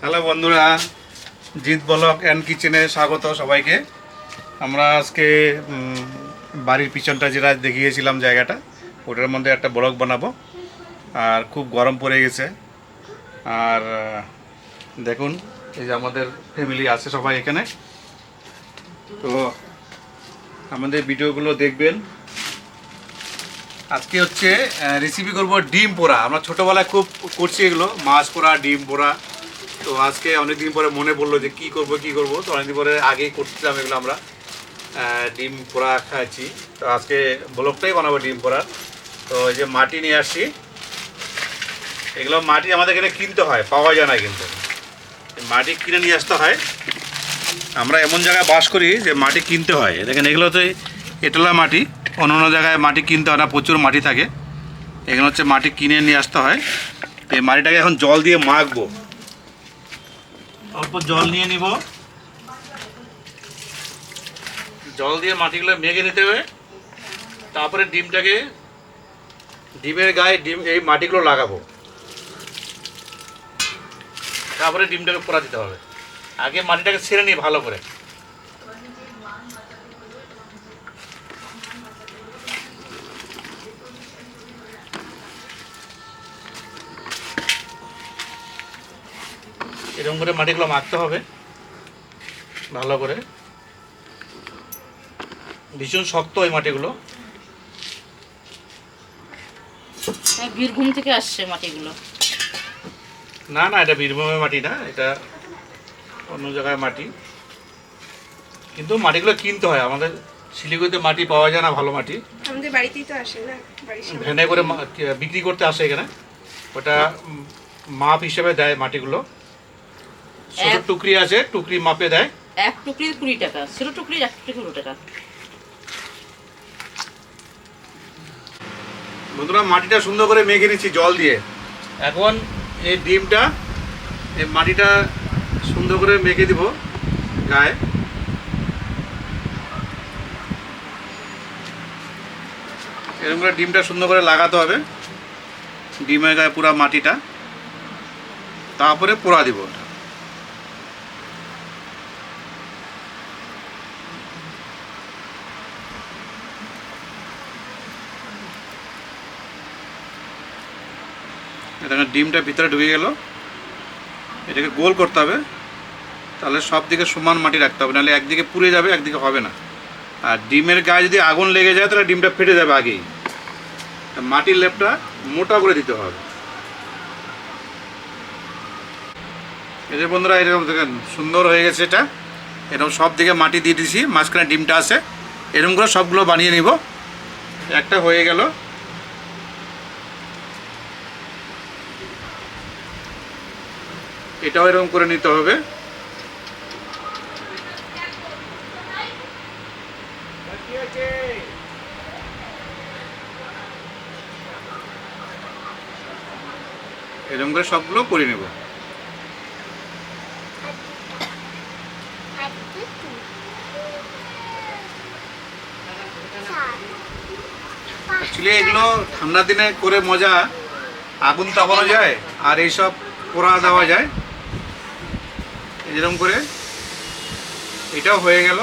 Hello বন্ধুরা, Jeet blog and কিচেনে স্বাগত সবাইকে। আমরা আজকে বাড়ির পিছনটা যেটা দেখিয়েছিলাম জায়গাটা, ওটার মধ্যে একটা ব্লগ বানাবো। আর খুব গরম পড়ে গেছে। আর দেখুন, এই যে আমাদের ফ্যামিলি আছে সবাই এখানে। তো আমাদের ভিডিওগুলো দেখবেন। আজকে হচ্ছে রেসিপি করব ডিম পোড়া। আমরা ছোটোবেলায় খুব করছি এগুলো, মাছ পোড়া, ডিম পোড়া। তো আজকে অনেকদিন পরে মনে পড়লো যে কী করব। তো অনেকদিন পরে আগেই করছিলাম এগুলো আমরা, ডিম পোড়া খাচ্ছি। তো আজকে ব্লগটাই বানাবো ডিম পোড়া। তো এই যে মাটি নিয়ে আসছি, এগুলো মাটি আমাদের এখানে কিনতে হয়, পাওয়া যায় না কিন্তু। মাটি কিনে নিয়ে আসতে হয়। আমরা এমন জায়গায় বাস করি যে মাটি কিনতে হয়। দেখেন এগুলো তো এঁটেলা মাটি, অন্য অন্য জায়গায় মাটি কিনতে হয় না, প্রচুর মাটি থাকে। এখানে হচ্ছে মাটি কিনে নিয়ে আসতে হয়। এই মাটিটাকে এখন জল দিয়ে মাখবো। অল্প জল নিয়ে নিব, জল দিয়ে মাটিগুলো মেখে নিতে হবে। তারপরে ডিমের গায়ে এই মাটিগুলো লাগাবো। তারপরে ডিমটাকে পোড়া দিতে হবে। আগে মাটিটাকে ছেড়ে নিই ভালো করে। এরকম করে মাটিগুলো মাখতে হবে ভালো করে। ভীষণ শক্ত এই মাটিগুলো। বীরভূম থেকে আসছে মাটিগুলো। না না, এটা বীরভূমের মাটি না, এটা অন্য জায়গায় মাটি। কিন্তু মাটিগুলো কিনতে হয়। আমাদের শিলিগুড়িতে মাটি পাওয়া যায় না, ভালো মাটি। আমাদের বাড়িতেই তো আসে না, ভ্যানে করে বিক্রি করতে আসে এখানে। ওটা মাপ হিসেবে দেয় মাটিগুলো। ছোট টুকরি আছে, টুকরি মাপে দেয়। এক টুকরি 20 টাকা, ছোট টুকরি 1 টুকরি 15 টাকা। বন্ধুরা, মাটিটা সুন্দর করে মেখে নিচ্ছি জল দিয়ে। এখন এই ডিমটা, এই মাটিটা সুন্দর করে মেখে দিব গায়ে। এরকম করে ডিমটা সুন্দর করে লাগাতে হবে, ডিমের গায়ে পুরা মাটিটা। তারপরে পোড়া দিব। এটা ডিমটা ভিতরে ঢুকে গেল। এটাকে গোল করতে হবে, তাহলে সব দিকে সমান মাটি রাখতে হবে, নাহলে একদিকে পুড়ে যাবে, একদিকে হবে না। আর ডিমের গায়ে যদি আগুন লেগে যায় তাহলে ডিমটা ফেটে যাবে আগেই। মাটির লেপটা মোটা করে দিতে হবে। এই যে বন্ধুরা, এরকম দেখেন সুন্দর হয়ে গেছে। এটা এরকম সব দিকে মাটি দিয়ে দিয়েছি, মাঝখানে ডিমটা আছে। এরকম করে সবগুলো বানিয়ে নিব। একটা হয়ে গেল। এটাও এরকম করে নিতে হবে। এরকম করে সবগুলো করে নেব। অ্যাকচুয়ালি এগুলো ঠান্ডার দিনে করে মজা, আগুন তাপানো যায় আর এইসব পোড়া দেওয়া যায়। এরকম করে এটাও হয়ে গেল।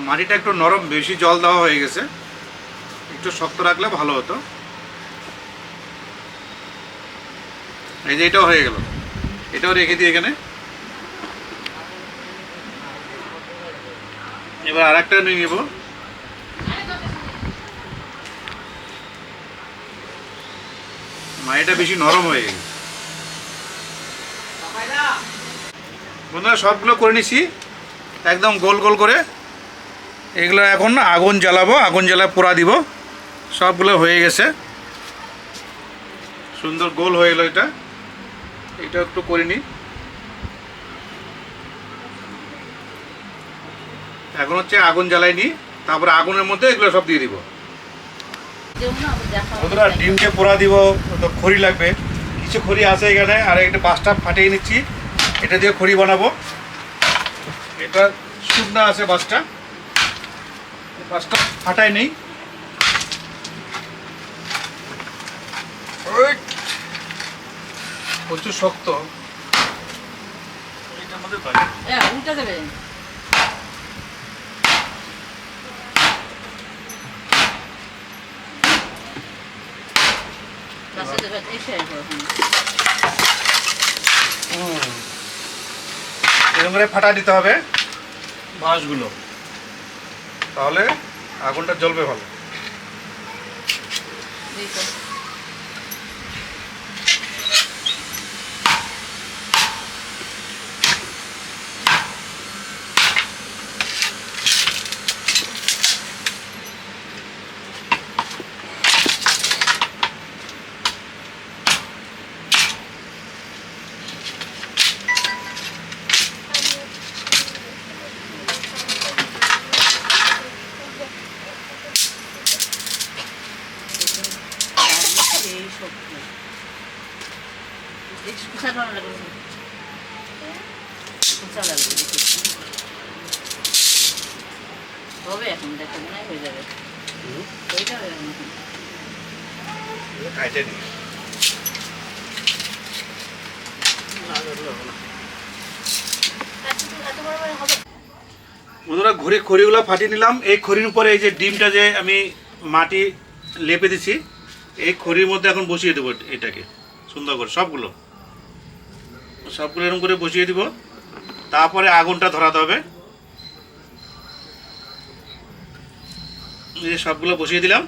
মাটিটা একটু নরম, বেশি জল দেওয়া হয়ে গেছে, একটু শক্ত রাখলে ভালো হতো। এই যে এটাও হয়ে গেল, এটাও রেখে দিই এখানে। এবার আর একটা নিয়ে নেব। মাটিটা বেশি নরম হয়ে গেছে। বন্ধুরা, সবগুলো করে নিছি একদম গোল গোল করে। এগুলো এখন আগুন জ্বালাবো, আগুন জ্বালা পোড়া দিব। সবগুলো হয়ে গেছে, সুন্দর গোল হয়ে গেল। এটা একটু করে নিই। এখন হচ্ছে আগুন জ্বালাই নিই, তারপরে আগুনের মধ্যে এগুলো সব দিয়ে দিব। বন্ধুরা, ডিমকে পোড়া দিব তো খড়ি লাগবে। কিছু খড়ি আছে এখানে, আর একটা পাঁচটা ফাটিয়ে নিচ্ছি। এটা দিয়ে খড়ি বানাবো। এটা শুকনা আছে পাঁচটা ফাটাই নেই। প্রচুর শক্ত। এটার মধ্যে ধরে। উল্টা দেবে। এরকম করে ফাটা দিতে হবে মাছগুলো, তাহলে আগুনটা জ্বলবে ভালো। হবে এখন দেখো মনে হয় হয়ে যাবে। ওইটা হয়ে যাবে এখন। কাটে নিই। বন্ধুরা খড়িগুলো ফাটিয়ে নিলাম। এই খড়ির উপরে এই যে ডিমটা যে আমি মাটি লেপে দিছি, এই খড়ির মধ্যে এখন বসিয়ে দেবো এটাকে সুন্দর করে সবগুলো এরকম করে বসিয়ে দিব। তারপরে আগুনটা ধরাতে হবে। এই যে সবগুলো বসিয়ে দিলাম,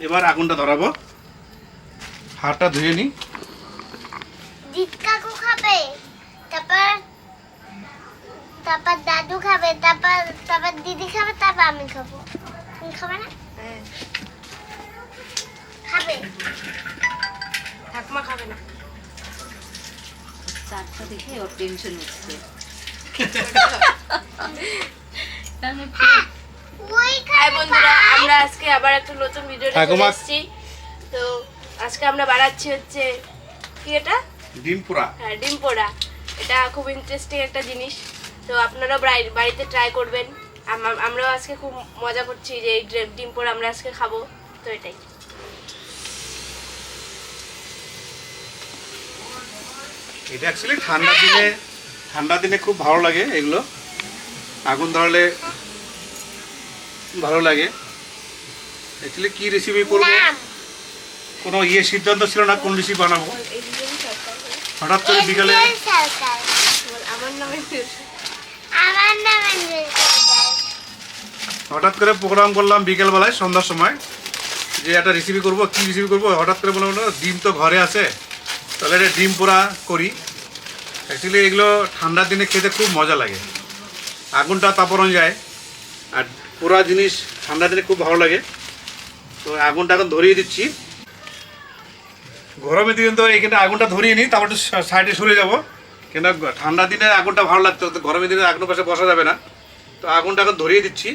এবার আগুনটা ধরাবো। হাতটা ধুয়ে নিই। কাকু খাবে, তারপর দাদু খাবে, তারপর দিদি খাবে, তারপর আমি খাবো। তুমি খাবে না? খাবে। ঠাকুমা খাবে না। চারটা দেখে ওর টেনশন হচ্ছে। হাই বন্ধুরা, আমরা আজকে আবার একটা নতুন ভিডিও নিয়ে চলে এসেছি। তো আজকে আমরা বানাচ্ছি হচ্ছে কি এটা? ডিম পোড়া। হ্যাঁ, ডিম পোড়া। এটা খুব ইন্টারেস্টিং একটা জিনিস। তো আপনারাও বাড়িতে ট্রাই করবেন। আমরাও আজকে খুব মজা করছি যে এই ডিম পোড়া আমরা আজকে খাবো। তো এটাই। এটা অ্যাকচুয়ালি ঠান্ডা দিনে খুব ভালো লাগে এগুলো। আগুন ধরালে ভালো লাগে। অ্যাকচুয়ালি কি রেসিপি করবো কোনো সিদ্ধান্ত ছিল না কোন রেসিপি বানাবো। হঠাৎ করে বিকালে আমার নামে হঠাৎ করে প্রোগ্রাম করলাম বিকেলবেলায় সন্ধ্যার সময় যে একটা রেসিপি করবো। কি রেসিপি করবো হঠাৎ করে বললাম ডিম তো ঘরে আছে, তাহলে এটা ডিম পোড়া করি। অ্যাকচুয়ালি এগুলো ঠান্ডার দিনে খেতে খুব মজা লাগে, আগুনটা তাপড়ন যায়। আর পোড়া জিনিস ঠান্ডার দিনে খুব ভালো লাগে। তো আগুনটা এখন ধরিয়ে দিচ্ছি। গরমের দিনে তো এখানে আগুনটা ধরিয়ে নিই, তারপর একটু সাইডে সরে যাবো। কিন্তু ঠান্ডার দিনে আগুনটা ভালো লাগতো, গরমের দিনে আগুনের পাশে বসা যাবে না। তো আগুনটা এখন ধরিয়ে দিচ্ছি।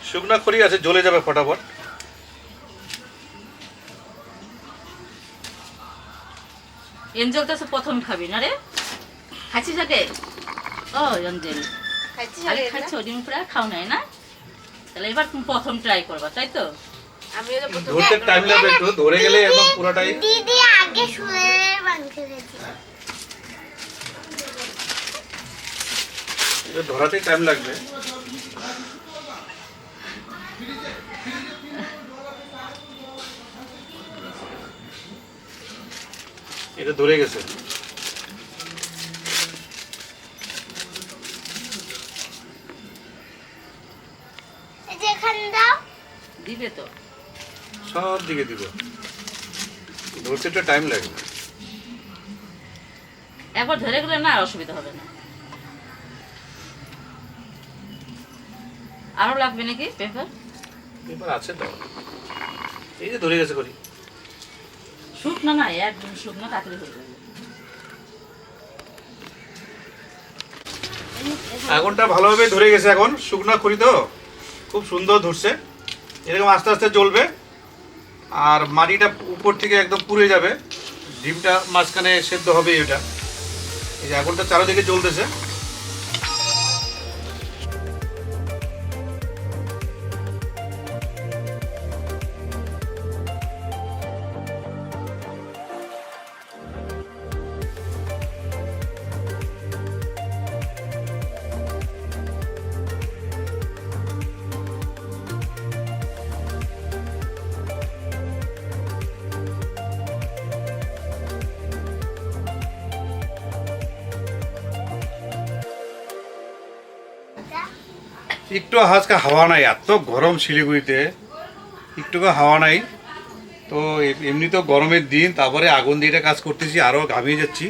শুকনা খড়ি আছে, জ্বলে যাবে ফটাফট। এঞ্জেল তো প্রথম খাবি না রে? খাচ্ছিস আগে? ও এঞ্জেল আগে খাচ্ছ ডিম পোড়া, খাও নাই না? তাহলে এবার তুমি প্রথম ট্রাই করবা, তাই তো? আমিও তো প্রথম ধরতে টাইম লাগবে, একটু ধরে গেলে একদম পুরোটাই। দিদি আগে শুয়ে মাংস খেয়েছে। এটা ধরাতে টাইম লাগবে। এটা ধরে গেছে। যেখানে দাও দিবে তো, সব দিকে দিব, ধরতে একটু টাইম লাগবে। একবার ধরে গেলে না আর অসুবিধা হবে না। আরো লাগবে নাকি পেপার? পেপার আছে তো, এই যে ধরে গেছে করি। শুকনো না, একদম শুকনো, তাড়াতাড়ি হয়ে যাবে। আগুনটা ভালোভাবে ধরে গেছে, এখন শুকনো খড়ি তো খুব সুন্দর ধরছে। এরকম আস্তে আস্তে জ্বলবে আর মাটিটা উপর থেকে একদম পুড়ে যাবে। ডিমটা মাঝখানে সেদ্ধ হবে। এটা এই যে আগুনটা চারিদিকে জ্বলতেছে। একটু আজকে হাওয়া নাই, এত গরম শিলিগুড়িতে, একটু হাওয়া নাই। তো এমনি তো গরমের দিন, তারপরে আগুন দিয়ে এটা কাজ করতেছি, আরও ঘামিয়ে যাচ্ছি।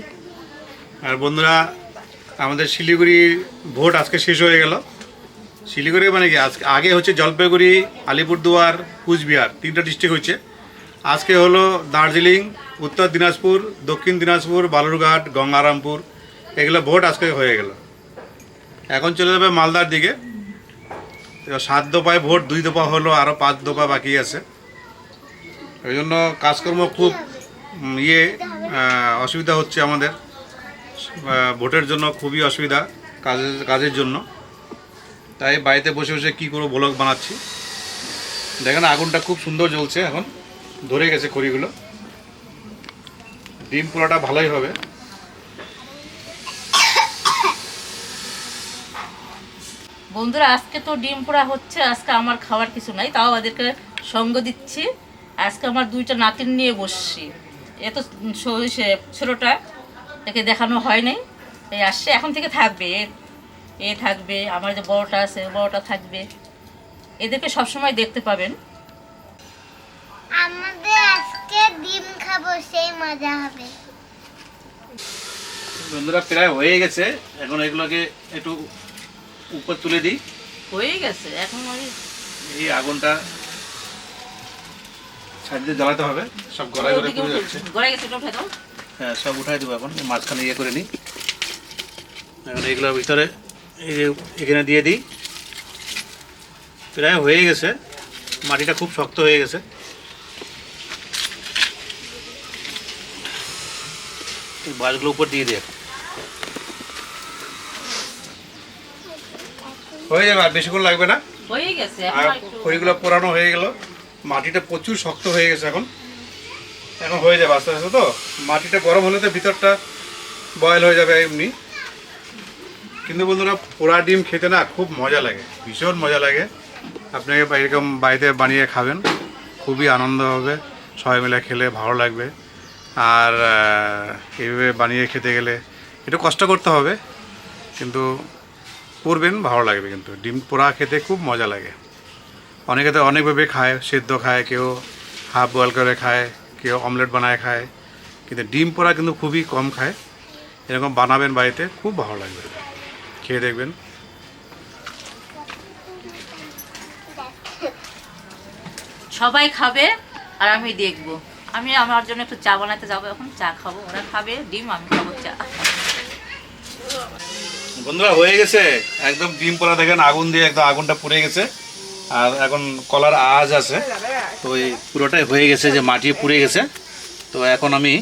আর বন্ধুরা, আমাদের শিলিগুড়ি ভোট আজকে শেষ হয়ে গেল। শিলিগুড়ি মানে কি, আজকে আগে হচ্ছে জলপাইগুড়ি, আলিপুরদুয়ার, কুচবিহার, 3টা ডিস্ট্রিক্ট হচ্ছে। আজকে হলো দার্জিলিং, উত্তর দিনাজপুর, দক্ষিণ দিনাজপুর, বালুরঘাট, গঙ্গারামপুর, এগুলো ভোট আজকে হয়ে গেল। এখন চলে যাবে মালদার দিকে। 7 দফায় ভোট, 2 দফা হলো, আরও 5 দফা বাকি আছে। ওই জন্য কাজকর্ম খুব অসুবিধা হচ্ছে আমাদের, ভোটের জন্য খুবই অসুবিধা কাজের জন্য। তাই বাড়িতে বসে বসে কী করবো, ব্লগ বানাচ্ছি। দেখেন আগুনটা খুব সুন্দর জ্বলছে, এখন ধরে গেছে খড়িগুলো। ডিম পোড়াটা ভালোই হবে। বন্ধুরা, আজকে তো ডিম পোড়া হচ্ছে, আজকে আমার খাওয়ার কিছু নাই, তাও ওদেরকে সঙ্গ দিচ্ছি। আজকে আমার 2টা নাতিন নিয়ে বসছি। এ তো ছোটোটা, একে দেখানো হয় নাই, এই আসছে, এখন থেকে থাকবে। এ থাকবে, আমার যে বড়টা আছে বড়টা থাকবে, এদেরকে সবসময় দেখতে পাবেন। আমাদের আজকে ডিম খাবো, সেই মজা হবে। বন্ধুরা প্রায় হয়ে গেছে, এখন এগুলোকে একটু উপর তুলে দিই। হয়ে গেছে, এখন এই আগুনটা ছাদ দিয়ে জ্বালাতে হবে, সব গড়াই গড়াই পড়ে যাচ্ছে। গড়াই গেছে, উঠে দাও। হ্যাঁ, সব উঠাই দেবো এখন, মাঝখানে করে নিই। এখন এইগুলোর ভিতরে এখানে দিয়ে দিই। প্রায় হয়ে গেছে, মাটিটা খুব শক্ত হয়ে গেছে। বাঁশগুলো উপর দিয়ে দিই, হয়ে যাবে, আর বেশিক্ষণ লাগবে না। হয়ে গেছে, আর খড়িগুলো পোড়ানো হয়ে গেল, মাটিটা প্রচুর শক্ত হয়ে গেছে। এখন হয়ে যাবে আস্তে আস্তে। তো মাটিটা গরম হলে তো ভিতরটা বয়েল হয়ে যাবে এমনি। কিন্তু বন্ধুরা, পোড়া ডিম খেতে না খুব মজা লাগে, ভীষণ মজা লাগে। আপনাকে এরকম বাড়িতে বানিয়ে খাবেন, খুবই আনন্দ হবে, সবাই মিলে খেলে ভালো লাগবে। আর এইভাবে বানিয়ে খেতে গেলে একটু কষ্ট করতে হবে, কিন্তু করবেন, ভালো লাগবে। কিন্তু ডিম পোড়া খেতে খুব মজা লাগে। অনেকে তো অনেকভাবে খায়, সেদ্ধ খায়, কেউ হাফ বয়েল করে খায়, কেউ অমলেট বানায় খায়, কিন্তু ডিম পোড়া কিন্তু খুবই কম খায়। এরকম বানাবেন বাড়িতে, খুব ভালো লাগবে, খেয়ে দেখবেন। সবাই খাবে আর আমি দেখবো। আমি আমার জন্য একটু চা বানাতে যাবো, এখন চা খাবো, ওরা খাবে ডিম, আমি খাবো চা। বন্ধুরা হয়ে গেছে একদম ডিম পোড়া, দেখেন আগুন দিয়ে একদম আগুনটা পুড়ে গেছে। আর এখন কলার আঁচ আছে, তো এই পুরোটাই হয়ে গেছে, যে মাটি পুড়ে গেছে। তো এখন আমি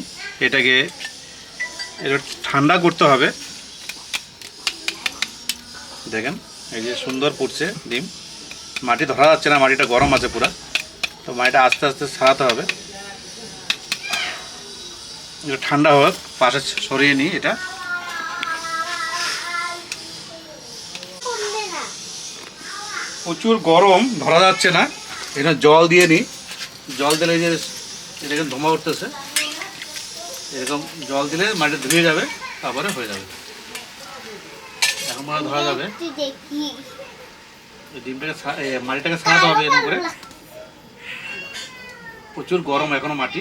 এটাকে একটু ঠান্ডা করতে হবে। দেখেন এই যে সুন্দর পুড়ছে ডিম, মাটি ধরা যাচ্ছে না, মাটিটা গরম আছে পুরা। তো মাটিটা আস্তে আস্তে ছাড়াতে হবে, একটু ঠান্ডা হোক, পাশে সরিয়ে নিই। এটা প্রচুর গরম, ধরা যাচ্ছে না। এখানে জল দিয়ে নিই, জল দিলে যে এটাকে ধোঁয়া উঠতেছে, এরকম জল দিলে মাটি ধুয়ে যাবে, তারপরে হয়ে যাবে। এখন মনে ধরা যাবে। ডিমটাকে মাটিটাকে ছাড়াতে হবে এরকম করে। প্রচুর গরম, এখনো মাটি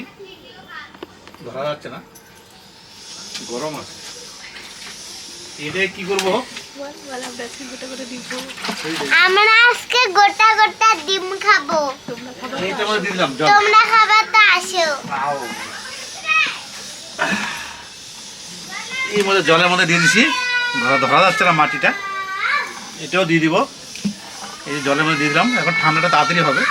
ধরা যাচ্ছে না, গরম আছে। এটাই কি করবো, আমরা আজকে গোটা গোটা ডিম খাবো। এইটা আমরা দিয়ে দিলাম জল। তোমরা খাবে তো আসো। এর মধ্যে জলের মধ্যে দিয়ে দিছি, ধরা যাচ্ছে না মাটিটা, এটাও দিয়ে দিব। এই জলের মধ্যে দিয়ে দিলাম, এখন ঠান্ডাটা তাড়াতাড়ি হবে।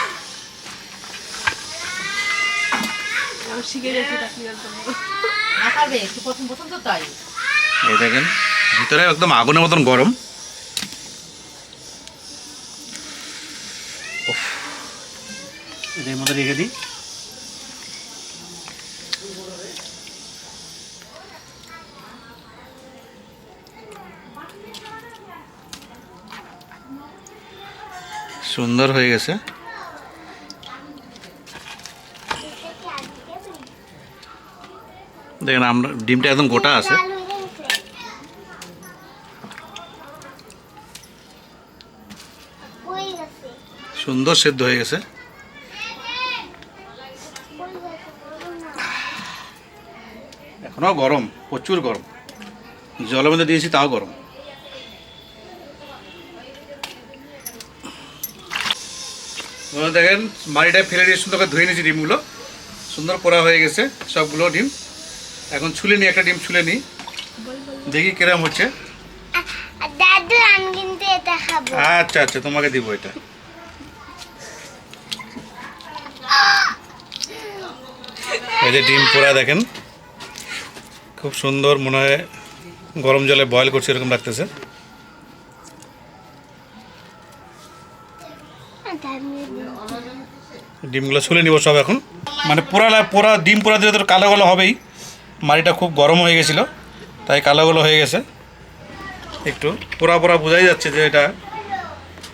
এই দেখেন ভিতরে একদম আগুনের মতন গরম। এর মধ্যে রেখে দিই। সুন্দর হয়ে গেছে। দেখেন আমরা ডিমটা একদম গোটা আছে। সুন্দর সেদ্ধ হয়ে গেছে। এখনো গরম, প্রচুর গরম, জলের মধ্যে দিয়েছি তাও গরম। দেখেন মাড়িটা ফেলে দিয়ে সুন্দর করে ধুয়ে নিয়েছি, ডিমগুলো সুন্দর পোড়া হয়ে গেছে সবগুলো ডিম। এখন ছুলে নিই, একটা ডিম ছুলে নিই, দেখি কিরম হচ্ছে। দাদু আমি কিন্তু এটা খাবো। আচ্ছা আচ্ছা, তোমাকে দিব এটা। এই যে ডিম পোড়া দেখেন, খুব সুন্দর, মনে হয় গরম জলে বয়েল করছে এরকম লাগতেছে। ডিমগুলো ছুলে নিব সব এখন। মানে পোড়া ডিম পোড়া দিলে তো কালো কালো হবেই, মাড়িটা খুব গরম হয়ে গেছিলো তাই কালো কালো হয়ে গেছে। একটু পোড়া পোড়া বোঝাই যাচ্ছে যে এটা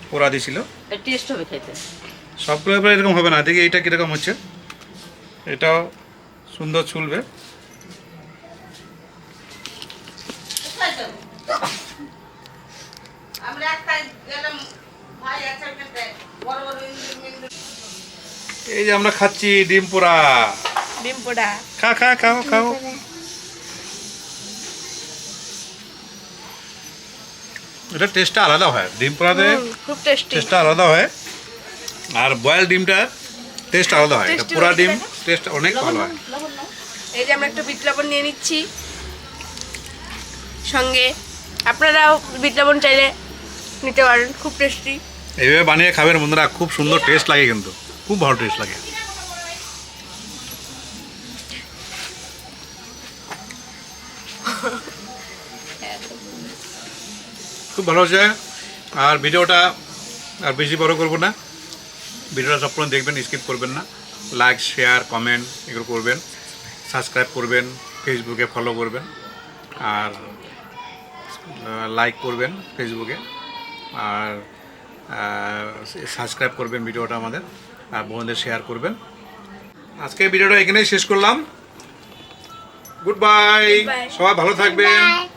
পোড়া দিছিল। টেস্ট হবে খেতে। সবগুলো এবার এরকম হবে না, দেখি এইটা কীরকম হচ্ছে। এটাও সুন্দর ছুলবে। এই যে আমরা খাচ্ছি ডিম পোড়া। ডিম পোড়া খাও। এটা টেস্টটা আলাদা হয়, ডিম পোড়াতে খুব টেস্টি। টেস্টটা আলাদা হয়, আর বয়েল ডিমটার টেস্ট আলাদা হয়। এটা পোড়া ডিম টেস্ট অনেক ভালো হয়। এই যে আমরা একটু বিট লবণ নিয়ে নিচ্ছি সঙ্গে, আপনারাও বিট লবণ চাইলে নিতে পারেন, খুব টেস্টি। এইভাবে বানিয়ে খাবেন বন্ধুরা, খুব সুন্দর টেস্ট লাগে, কিন্তু খুব ভালো টেস্ট লাগে। খুব ভালো হচ্ছে। আর ভিডিওটা আর বেশি বড় করবো না, ভিডিওটা সম্পূর্ণ দেখবেন, স্কিপ করবেন না। লাইক, শেয়ার, কমেন্ট এগুলো করবেন, সাবস্ক্রাইব করবেন, ফেসবুকে ফলো করবেন, আর লাইক করবেন ফেসবুকে, আর সাবস্ক্রাইব করবেন ভিডিওটা আমাদের, আর বন্ধুদের শেয়ার করবেন। আজকে ভিডিওটা এখানেই শেষ করলাম। Good bye, Goodbye. সবাই ভালো থাকবেন। বাই।